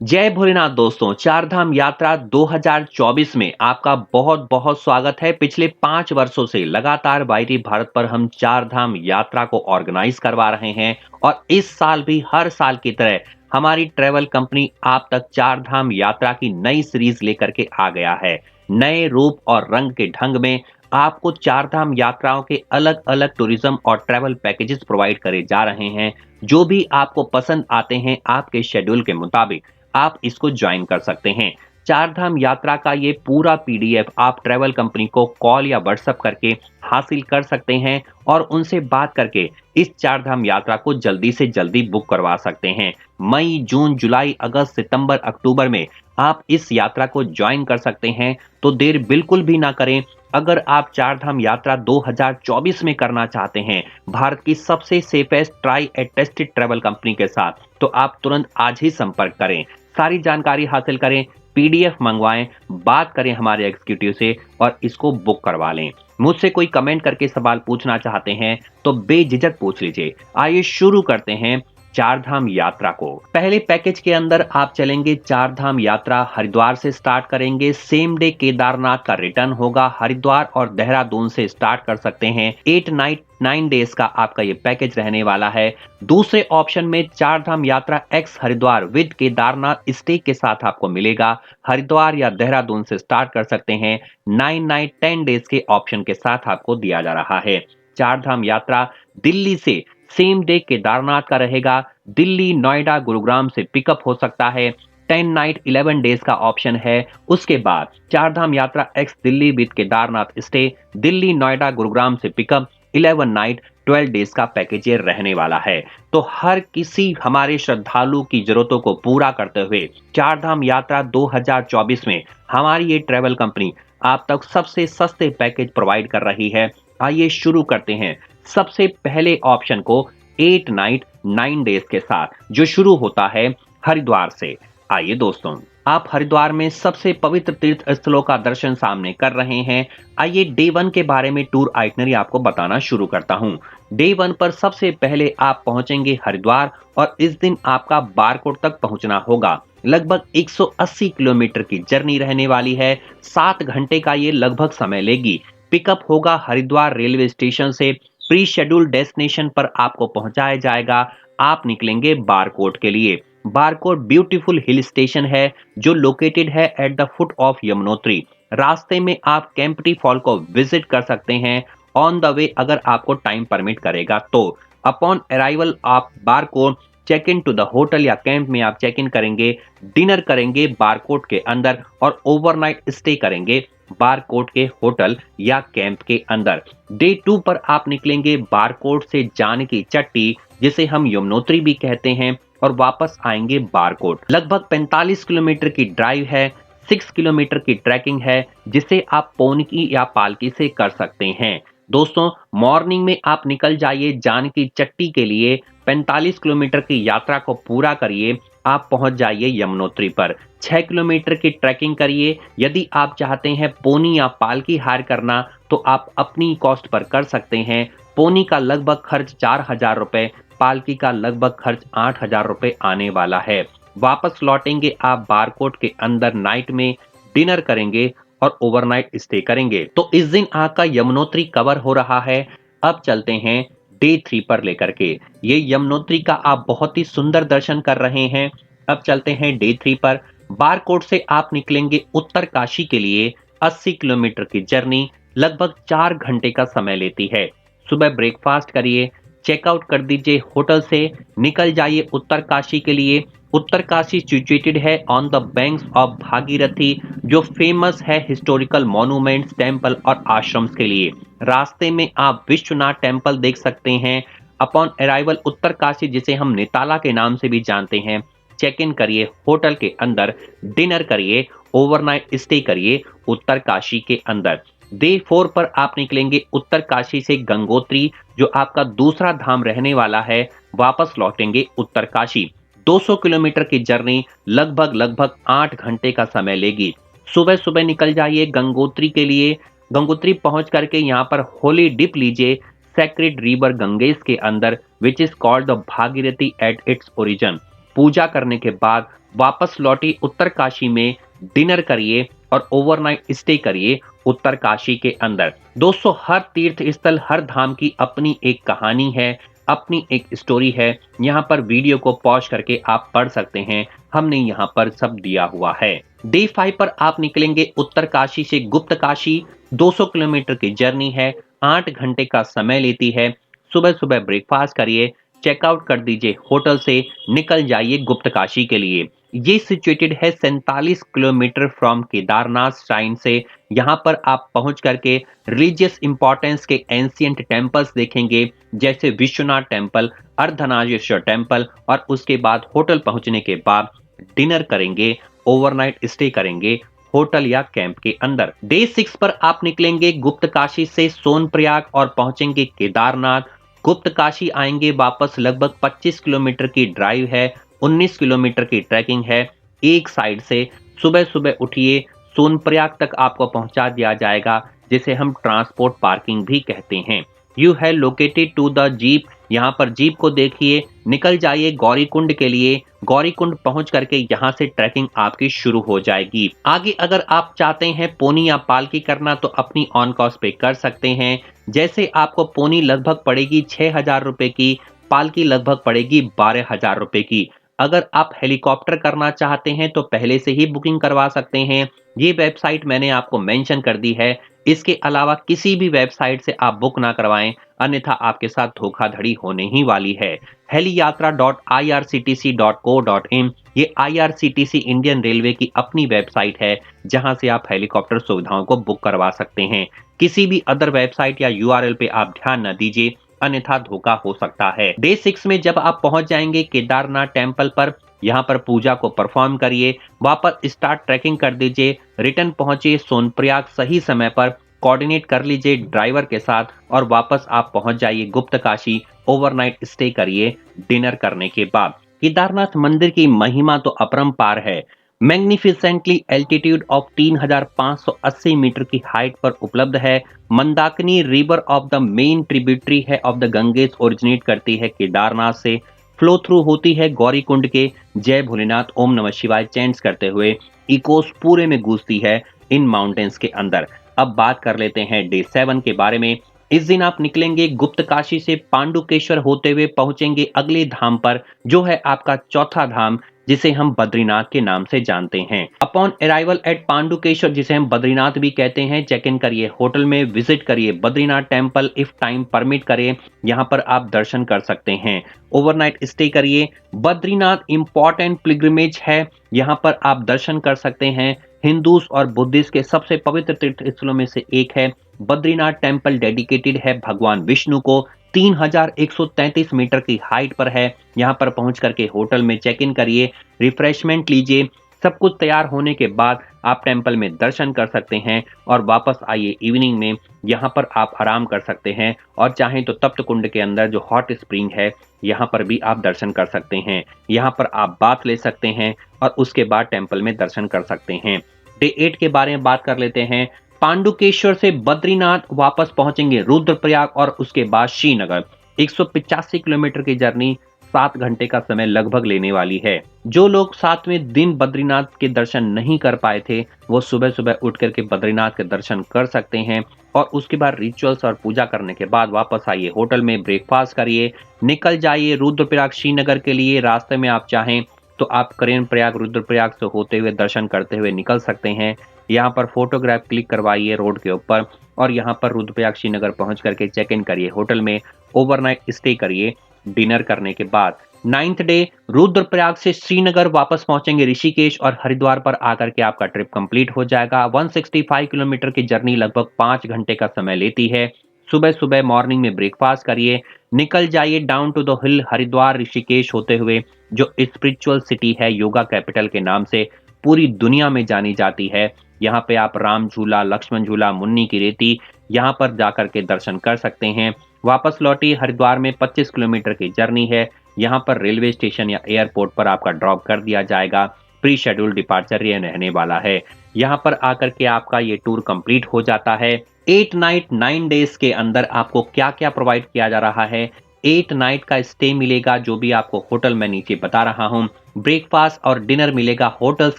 जय भोलेनाथ दोस्तों, चारधाम यात्रा 2024 में आपका बहुत बहुत स्वागत है। पिछले 5 वर्षों से लगातार वायरी भारत पर हम चारधाम यात्रा को ऑर्गेनाइज करवा रहे हैं और इस साल भी हर साल की तरह हमारी ट्रेवल कंपनी आप तक चारधाम यात्रा की नई सीरीज लेकर के आ गया है। नए रूप और रंग के ढंग में आपको चारधाम यात्राओं के अलग अलग टूरिज्म और ट्रेवल पैकेजेस प्रोवाइड करे जा रहे हैं। जो भी आपको पसंद आते हैं आपके शेड्यूल के मुताबिक आप इसको ज्वाइन कर सकते हैं। चारधाम यात्रा का ये पूरा पीडीएफ आप ट्रैवल कंपनी को कॉल या व्हाट्सएप करके हासिल कर सकते हैं और उनसे बात करके इस चारधाम यात्रा को जल्दी से जल्दी बुक करवा सकते हैं। मई, जून, जुलाई, अगस्त, सितंबर, अक्टूबर में आप इस यात्रा को ज्वाइन कर सकते हैं, तो देर बिल्कुल भी ना करें। अगर आप चारधाम यात्रा 2024 में करना चाहते हैं भारत की सबसे safest try and tested travel company के साथ, तो आप तुरंत आज ही संपर्क करें। सारी जानकारी हासिल करें, पीडीएफ मंगवाएं, बात करें हमारे एग्जीक्यूटिव से और इसको बुक करवा लें। मुझसे कोई कमेंट करके सवाल पूछना चाहते हैं तो बेझिझक पूछ लीजिए। आइए शुरू करते हैं चारधाम यात्रा को। पहले पैकेज के अंदर आप चलेंगे चारधाम यात्रा, हरिद्वार से स्टार्ट करेंगे। सेम डे केदारनाथ का रिटर्न होगा। हरिद्वार और देहरादून से स्टार्ट कर सकते हैं। 8 नाइट 9 डेज का आपका ये पैकेज रहने वाला है। दूसरे ऑप्शन में चारधाम यात्रा x Haridwar with Kedarnath stay के साथ आपको मिलेगा। हरिद्वार या देहरादून से स्टार्ट कर सकते हैं। 9 नाइट 10 डेज के ऑप्शन के साथ आपको दिया जा रहा है। चारधाम यात्रा दिल्ली से सेम डे केदारनाथ का रहेगा। दिल्ली, नोएडा, गुरुग्राम से पिकअप हो सकता है। 10 नाइट 11 डेज का ऑप्शन है। उसके बाद चारधाम यात्रा x Delhi with Kedarnath stay, Delhi, Noida, Gurugram से पिकअप, 11 नाइट 12 डेज का पैकेज ये रहने वाला है। तो हर किसी हमारे श्रद्धालु की जरूरतों को पूरा करते हुए चारधाम यात्रा 2024 में हमारी ये ट्रेवल कंपनी आप तक सबसे सस्ते पैकेज प्रोवाइड कर रही है। आइए शुरू करते हैं सबसे पहले ऑप्शन को 8 नाइट 9 डेज के साथ, जो शुरू होता है हरिद्वार से। आइए दोस्तों, आप हरिद्वार में सबसे पवित्र तीर्थ स्थलों का दर्शन सामने कर रहे हैं। आइए डे 1 के बारे में टूर आइटनरी आपको बताना शुरू करता हूं। डे 1 पर सबसे पहले आप पहुंचेंगे हरिद्वार और इस दिन आपका बारकोट तक पहुंचना होगा। लगभग 180 किलोमीटर की जर्नी रहने वाली है। 7 घंटे का ये लगभग समय लेगी। पिकअप होगा हरिद्वार रेलवे स्टेशन से। प्री शेड्यूल डेस्टिनेशन पर आपको पहुंचाया जाएगा। आप निकलेंगे बारकोट के लिए। बारकोट ब्यूटीफुल हिल स्टेशन है जो लोकेटेड है at the foot of Yamunotri. रास्ते में आप कैंपटी फॉल को विजिट कर सकते हैं ऑन द वे, अगर आपको टाइम परमिट करेगा तो। अपॉन अराइवल आप Barkot check in to the hotel या कैंप में आप चेक इन करेंगे, डिनर करेंगे बारकोट के अंदर और ओवरनाइट स्टे करेंगे बारकोट के होटल या कैंप के अंदर। डे 2 पर आप निकलेंगे बारकोट से जानकी चट्टी, जिसे हम यमुनोत्री भी कहते हैं, और वापस आएंगे बारकोट। लगभग 45 किलोमीटर की ड्राइव है। 6 किलोमीटर की ट्रैकिंग है जिसे आप पौनकी या पालकी से कर सकते हैं। दोस्तों, मॉर्निंग में आप निकल जाइए जानकी चट्टी के लिए। 45 किलोमीटर की यात्रा को पूरा करिए, आप पहुंच जाइए यमुनोत्री पर। 6 किलोमीटर की ट्रैकिंग करिए। यदि आप चाहते हैं पोनी या पालकी हायर करना तो आप अपनी कॉस्ट पर कर सकते हैं। पोनी का लगभग खर्च 4,000 रुपए, पालकी का लगभग खर्च 8,000 रुपए आने वाला है। वापस लौटेंगे आप बारकोट के अंदर, नाइट में डिनर करेंगे और ओवरनाइट स्टे करेंगे। तो इस दिन आपका यमुनोत्री कवर हो रहा है। अब चलते हैं डे 3 पर लेकर के। ये यमुनोत्री का आप बहुत ही सुंदर दर्शन कर रहे हैं। अब चलते हैं डे 3 पर। बारकोट से आप निकलेंगे उत्तर काशी के लिए। 80 किलोमीटर की जर्नी लगभग 4 घंटे का समय लेती है। सुबह ब्रेकफास्ट करिए, चेकआउट कर दीजिए होटल से, निकल जाइए उत्तर काशी के लिए। उत्तर काशी सिचुएटेड है on the banks of Bhagirathi, जो फेमस है हिस्टोरिकल मॉन्यूमेंट्स, टेम्पल और आश्रम्स के लिए। रास्ते में आप विश्वनाथ टेम्पल देख सकते हैं। अपॉन अराइवल उत्तर काशी, जिसे हम नेताला के नाम से भी जानते हैं, चेक इन करिए होटल के अंदर, डिनर करिए, ओवरनाइट स्टे करिए उत्तर काशी के अंदर। डे 4 पर आप निकलेंगे उत्तर काशी से गंगोत्री, जो आपका दूसरा धाम रहने वाला है। वापस लौटेंगे उत्तर काशी। 200 किलोमीटर की जर्नी लगभग 8 घंटे का समय लेगी। सुबह सुबह निकल जाइए गंगोत्री के लिए। गंगोत्री पहुंच करके यहाँ पर होली डिप लीजिए सेक्रेड रिवर गंगेस के अंदर, which is called the Bhagirathi at its origin. पूजा करने के बाद वापस लौटिए उत्तरकाशी में, डिनर करिए और ओवरनाइट स्टे करिए उत्तरकाशी के अंदर। दोस्तों, हर तीर्थ स्थल, हर धाम की अपनी एक कहानी है, अपनी एक स्टोरी है। यहाँ पर वीडियो को पॉज़ करके आप पढ़ सकते हैं, हमने यहाँ पर सब दिया हुआ है। डे 5 पर आप निकलेंगे उत्तरकाशी से गुप्तकाशी। 200 किलोमीटर की जर्नी है, 8 घंटे का समय लेती है। सुबह-सुबह ब्रेकफ़ास्ट करिए, चेकआउट कर दीजिए होटल से, निकल जाइए गुप्तकाशी के लिए। ये सिचुएटेड है 47 किलोमीटर फ्रॉम केदारनाथ श्राइन से। यहाँ पर आप पहुँच करके रिलीजियस इंपॉर्टेंस के एंशिएंट टेम्पल्स देखेंगे, जैसे विश्वनाथ टेम्पल, अर्धनारीश्वर टेम्पल, और उसके बाद होटल पहुँचने के बाद डिनर करेंगे, ओवरनाइट स्टे करेंगे होटल या कैंप के अंदर। डे 6 पर आप निकलेंगे गुप्तकाशी से सोनप्रयाग और पहुंचेंगे केदारनाथ। गुप्तकाशी आएंगे वापस, लगभग 25 किलोमीटर की ड्राइव है, 19 किलोमीटर की ट्रैकिंग है एक साइड से। सुबह-सुबह उठिए, सोनप्रयाग तक आपको पहुंचा दिया जाएगा, जिसे हम ट्रांसपोर्ट पार्किंग भी कहते हैं। You have located to the jeep, यहाँ पर जीप को देखिए, निकल जाइए गौरीकुंड के लिए। गौरीकुंड पहुंच करके यहाँ से ट्रैकिंग आपकी शुरू हो जाएगी। आगे अगर आप चाहते हैं पोनी या पालकी करना तो अपनी ऑन कॉस्ट पे कर सकते हैं। जैसे आपको पोनी लगभग पड़ेगी 6,000 रुपए की, पालकी लगभग पड़ेगी 12,000 रुपए की। अगर आप हेलीकॉप्टर करना चाहते हैं तो पहले से ही बुकिंग करवा सकते हैं। ये वेबसाइट मैंने आपको मेंशन कर दी है। इसके अलावा किसी भी वेबसाइट से आप बुक ना करवाएं, अन्यथा आपके साथ धोखाधड़ी होने ही वाली है। heliyatra.irctc.co.in ये IRCTC इंडियन रेलवे की अपनी वेबसाइट है, जहां से आप हेलीकॉप्टर सुविधाओं को बुक करवा सकते हैं। किसी भी अदर वेबसाइट या URL पे आप ध्यान न दीजिए, अन्यथा धोखा हो सकता है। डे 6 में जब आप पहुंच जाएंगे केदारनाथ टेम्पल पर, यहाँ पर पूजा को परफॉर्म करिए, वापस स्टार्ट ट्रैकिंग कर दीजिए, रिटर्न पहुंचिए सोनप्रयाग सही समय पर, कोऑर्डिनेट कर लीजिए ड्राइवर के साथ और वापस आप पहुंच जाइए गुप्तकाशी। ओवरनाइट स्टे करिए डिनर करने के बाद। केदारनाथ मंदिर की महिमा तो अपरंपार है। मैग्निफिसेंटली एल्टीट्यूड ऑफ 3,580 मीटर की हाइट पर उपलब्ध है। Mandakini river of the main tributary है ऑफ द गंगेस, ओरिजिनेट करती है केदारनाथ से, फ्लो थ्रू होती है गौरीकुंड के। जय भोलेनाथ, ओम नमः शिवाय चैंट्स करते हुए इकोस पूरे में गूंजती है इन माउंटेन्स के अंदर। अब बात कर लेते हैं डे 7 के बारे में। इस दिन आप निकलेंगे गुप्तकाशी से, पांडुकेश्वर होते हुए पहुंचेंगे अगले धाम पर, जो है आपका चौथा धाम, जिसे हम बद्रीनाथ के नाम से जानते हैं। अपॉन अराइवल एट पांडुकेश्वर, जिसे हम बद्रीनाथ भी कहते हैं, चेक इन करिए होटल में, विजिट करिए Badrinath temple if time permit करे, यहाँ पर आप दर्शन कर सकते हैं। ओवरनाइट स्टे करिए। बद्रीनाथ इंपॉर्टेंट पिलग्रिमेज है, यहाँ पर आप दर्शन कर सकते हैं। हिंदूज और बुद्धिस्ट के सबसे पवित्र तीर्थ स्थलों में से एक है। बद्रीनाथ टेम्पल डेडिकेटेड है भगवान विष्णु को। 3,133 मीटर की हाइट पर है। यहाँ पर पहुंच करके होटल में चेक इन करिए, रिफ्रेशमेंट लीजिए। सब कुछ तैयार होने के बाद आप टेम्पल में दर्शन कर सकते हैं और वापस आइए इवनिंग में। यहाँ पर आप आराम कर सकते हैं और चाहें तो तप्त कुंड के अंदर जो हॉट स्प्रिंग है, यहाँ पर भी आप दर्शन कर सकते हैं। यहाँ पर आप बाथ ले सकते हैं और उसके बाद टेम्पल में दर्शन कर सकते हैं। डे 8 के बारे में बात कर लेते हैं। पांडुकेश्वर से बद्रीनाथ वापस पहुंचेंगे रुद्रप्रयाग और उसके बाद श्रीनगर। 185 किलोमीटर की जर्नी, 7 घंटे का समय लगभग लेने वाली है। जो लोग 7वें दिन बद्रीनाथ के दर्शन नहीं कर पाए थे, वो सुबह सुबह उठ करके बद्रीनाथ के दर्शन कर सकते हैं और उसके बाद रिचुअल्स और पूजा करने के बाद वापस आइए होटल में, ब्रेकफास्ट करिए, निकल जाइए रुद्रप्रयाग श्रीनगर के लिए। रास्ते में आप चाहें तो आप करेन-प्रयाग, रुद्रप्रयाग से होते हुए दर्शन करते हुए निकल सकते हैं। यहाँ पर फोटोग्राफ क्लिक करवाइए रोड के ऊपर और यहाँ पर रुद्रप्रयाग श्रीनगर पहुंच करके चेक इन करिए होटल में, ओवरनाइट स्टे करिए डिनर करने के बाद। 9th डे रुद्रप्रयाग से श्रीनगर वापस पहुंचेंगे ऋषिकेश और हरिद्वार पर आकर के आपका ट्रिप कंप्लीट हो जाएगा। 165 किलोमीटर की जर्नी लगभग 5 घंटे का समय लेती है। सुबह सुबह मॉर्निंग में ब्रेकफास्ट करिए, निकल जाइए down to the hill Haridwar Rishikesh होते हुए, जो स्पिरिचुअल सिटी है, योगा कैपिटल के नाम से पूरी दुनिया में जानी जाती है। यहाँ पे आप राम झूला, लक्ष्मण झूला, मुन्नी की रेती, यहाँ पर जाकर के दर्शन कर सकते हैं। वापस लौटिए हरिद्वार में 25 किलोमीटर की जर्नी है। यहाँ पर रेलवे स्टेशन या एयरपोर्ट पर आपका ड्रॉप कर दिया जाएगा। प्री शेड्यूल डिपार्चर ये रहने वाला है। यहाँ पर आकर के आपका ये टूर कंप्लीट हो जाता है। 8 नाइट 9 डेज के अंदर आपको क्या क्या प्रोवाइड किया जा रहा है, 8 नाइट का स्टे मिलेगा, जो भी आपको होटल मैं नीचे बता रहा हूँ। ब्रेकफास्ट और डिनर मिलेगा होटल्स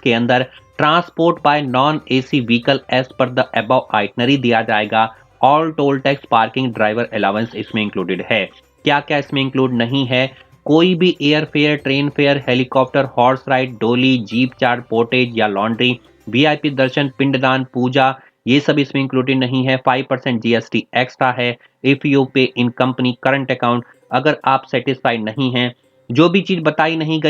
के अंदर। Transport by non AC vehicle as पर द अबव आइटनरी दिया जाएगा। All toll tax, parking, driver allowance इसमें इंक्लूडेड है। क्या क्या इसमें इंक्लूड नहीं है? कोई भी air fare, train fare, helicopter, horse ride, डोली, जीप चार्ट, पोर्टेज या लॉन्ड्री, वीआईपी दर्शन, पिंडदान, पूजा, ये सब इसमें इंक्लूडेड नहीं है। 5% जीएसटी एक्स्ट्रा है। If you pay in company current account, अगर आप सेटिस्फाइड नहीं हैं, जो भी चीज बताई नहीं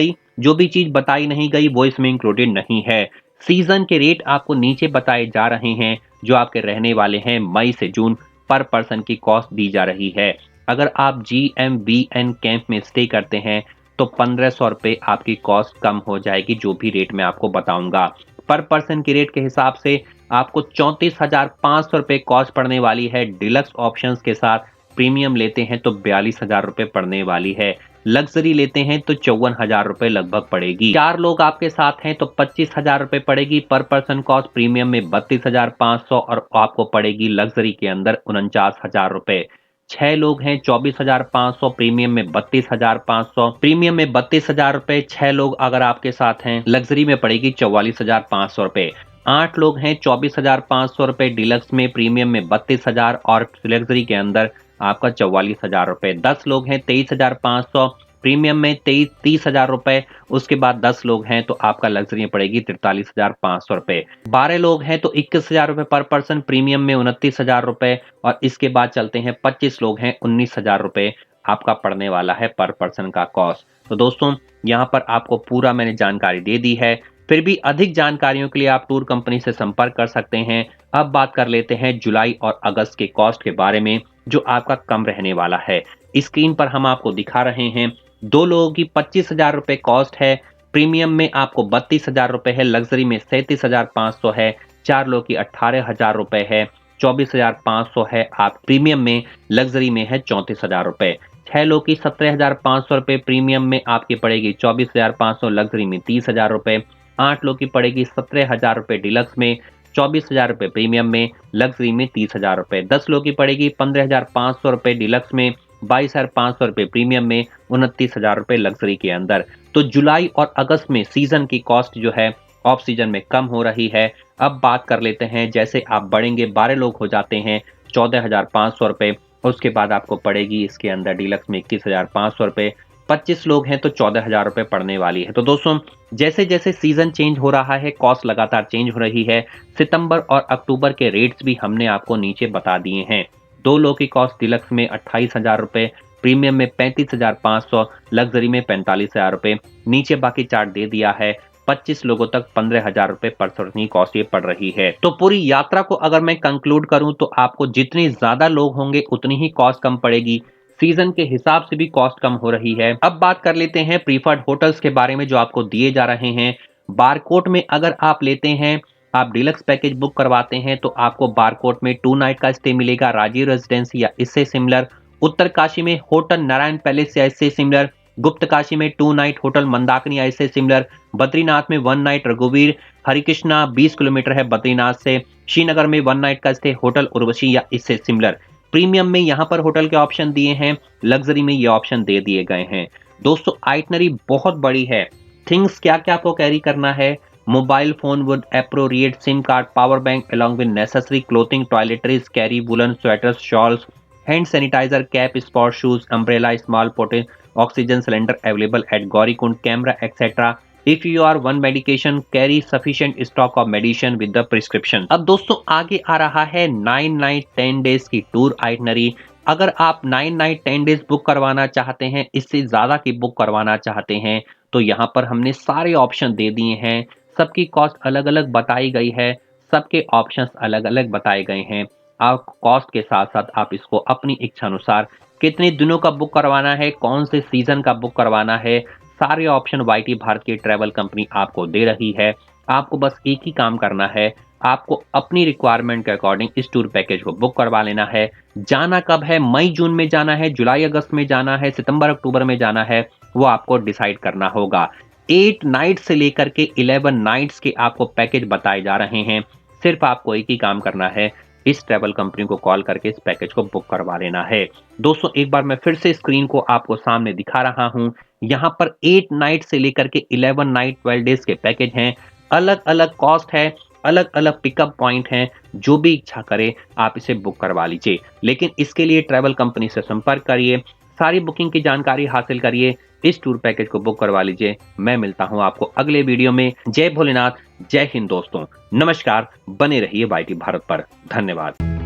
गई, वो इसमें इंक्लूडेड नहीं है। सीजन के रेट आपको नीचे बताए जा रहे हैं, जो आपके रहने वाले हैं मई से जून। पर पर्सन की कॉस्ट दी जा रही है। अगर आप GMBN कैंप में स्टे करते हैं तो 1500 रुपए आपकी कॉस्ट कम हो जाएगी, जो भी रेट मैं आपको बताऊंगा। पर पर्सन की रेट के हिसाब से आपको 34,500 रुपए कॉस्ट पड़ने वाली है। डिलक्स ऑप्शंस के साथ प्रीमियम लेते हैं तो 42,000 रुपए पड़ने वाली है। लग्जरी लेते हैं तो 54,000 रुपए लगभग पड़ेगी। 4 लोग आपके साथ हैं तो 25,000 रुपए पड़ेगी पर पर्सन कॉस्ट। प्रीमियम में 32,500 और आपको पड़ेगी लग्जरी के अंदर 49,000 रुपए। 6 लोग हैं 24,500, प्रीमियम में 32,500, प्रीमियम में 32,000 रुपए। 6 लोग अगर आपके साथ हैं, लग्जरी में पड़ेगी 44,500 रुपए। 8 लोग हैं 24,500 रुपए डिलक्स में, प्रीमियम में 32,000 और लग्जरी के अंदर आपका 44,000 रुपए। 10 लोग हैं 23,500, प्रीमियम में 30,000 रुपए। उसके बाद 10 लोग हैं तो आपका लग्जरी में पड़ेगी 43,500 रुपए। 12 लोग हैं तो 21,000 रुपए पर पर्सन, प्रीमियम में 29,000 रुपए। और इसके बाद चलते हैं 25 लोग हैं 19,000 रुपए आपका पड़ने वाला है पर पर्सन का कॉस्ट। तो दोस्तों, यहाँ पर आपको पूरा मैंने जानकारी दे दी है। फिर भी अधिक जानकारियों के लिए आप टूर कंपनी से संपर्क कर सकते हैं। अब बात कर लेते हैं जुलाई और अगस्त के कॉस्ट के बारे में, जो आपका कम रहने वाला है। स्क्रीन पर हम आपको दिखा रहे हैं। 2 लोगों की 25,000 रुपए कॉस्ट है। प्रीमियम में आपको 32,000 रुपए है, लग्जरी में 37,500 है। 4 लोगों की 18,000 रुपए है, 24,500 है आप प्रीमियम में, लग्जरी में है 34,000 रुपए। 6 लोगों की 17,500 रुपए, प्रीमियम में आपकी पड़ेगी 24,500, लग्जरी में 30,000 रुपए। 8 लोगों की पड़ेगी 17,000 रुपए डिलक्स में, 24,000 रुपए प्रीमियम में, लग्जरी में 30,000 रुपए। 10 लोगों की पड़ेगी 15,500 रुपए डिलक्स में, 22,500 रुपए प्रीमियम में, 29,000 रुपए लग्जरी के अंदर। तो जुलाई और अगस्त में सीजन की कॉस्ट जो है ऑफ सीजन में कम हो रही है। अब बात कर लेते हैं, जैसे आप बढ़ेंगे 12 लोग हो जाते हैं 14,500 रुपए। उसके बाद आपको पड़ेगी इसके अंदर डीलक्स में 21,500 रुपए। 25 लोग हैं तो 14,000 रुपए पड़ने वाली है। तो दोस्तों, जैसे जैसे सीजन चेंज हो रहा है, कॉस्ट लगातार चेंज हो रही है। सितंबर और अक्टूबर के रेट्स भी हमने आपको नीचे बता दिए हैं। 2 लोग की कॉस्ट डिलक्स में 28,000 रुपए, प्रीमियम में 35,500, लग्जरी में 45,000 रुपए। नीचे बाकी चार्ट दे दिया है। 25 लोगों तक 15,000 रुपए पर पर्सन कॉस्ट ये पड़ रही है। तो पूरी यात्रा को अगर मैं कंक्लूड करूं तो आपको जितने ज्यादा लोग होंगे उतनी ही कॉस्ट कम पड़ेगी। सीजन के हिसाब से भी कॉस्ट कम हो रही है। अब बात कर लेते हैं प्रीफर्ड होटल्स के बारे में जो आपको दिए जा रहे हैं। बारकोट में अगर आप लेते हैं, आप डिलक्स पैकेज बुक करवाते हैं तो आपको बारकोट में 2 नाइट का स्टे मिलेगा, राजीव रेजिडेंसी या इससे सिमिलर। उत्तरकाशी में होटल नारायण पैलेस या इससे सिमिलर। गुप्त काशी में 2 नाइट होटल मंदाकिनी या इससे सिमिलर। बद्रीनाथ में 1 नाइट रघुवीर। हरिकृष्णा 20 किलोमीटर है बद्रीनाथ से। श्रीनगर में 1 नाइट का स्टे होटल उर्वशी या इससे सिमिलर। प्रीमियम में यहां पर होटल के ऑप्शन दिए हैं, लग्जरी में ये ऑप्शन दे दिए गए हैं। दोस्तों, आइटनरी बहुत बड़ी है। थिंग्स क्या क्या आपको कैरी करना है? Mobile phone with appropriate sim card, power bank along with necessary clothing, toiletries, carry woollen sweaters, shawls, hand sanitiser, cap, sport shoes, umbrella, small पोटे, oxygen cylinder available at Gaurikund, camera etcetera. If you are on medication, carry sufficient stock of medicine with the prescription. अब दोस्तों, आगे आ रहा है 9 night 10 days की tour itinerary. अगर आप 9 नाइट 10 डेज बुक करवाना चाहते हैं, इससे ज्यादा की बुक करवाना चाहते हैं, तो यहाँ पर हमने सारे ऑप्शन दे दिए हैं। सबकी कॉस्ट अलग अलग बताई गई है, सबके ऑप्शंस अलग अलग बताए गए हैं। आप कॉस्ट के साथ साथ आप इसको अपनी इच्छा अनुसार कितने दिनों का बुक करवाना है, कौन से सीजन का बुक करवाना है, सारे ऑप्शन वाईटी भारत की ट्रैवल कंपनी आपको दे रही है। आपको बस एक ही काम करना है, आपको अपनी रिक्वायरमेंट के अकॉर्डिंग इस टूर पैकेज को बुक करवा लेना है। जाना कब है? मई जून में जाना है, जुलाई अगस्त में जाना है, सितंबर अक्टूबर में जाना है, वो आपको डिसाइड करना होगा। 8 नाइट से लेकर के 11 नाइट्स के आपको पैकेज बताए जा रहे हैं। सिर्फ आपको एक ही काम करना है, इस ट्रैवल कंपनी को कॉल करके इस पैकेज को बुक करवा लेना है। दोस्तों एक बार मैं फिर से स्क्रीन को आपको सामने दिखा रहा हूँ। यहाँ पर 8 नाइट से लेकर के 11 नाइट 12 डेज के पैकेज हैं। अलग-अलग कॉस्ट है, अलग-अलग पिकअप पॉइंट हैं। जो भी इच्छा करे आप इसे बुक करवा लीजिए। लेकिन इसके लिए ट्रैवल कंपनी से संपर्क करिए, सारी बुकिंग की जानकारी हासिल करिए, इस टूर पैकेज को बुक करवा लीजिए। मैं मिलता हूँ आपको अगले वीडियो में। जय भोलेनाथ, जय हिंद दोस्तों। नमस्कार, बने रहिए वाईटी भारत पर। धन्यवाद।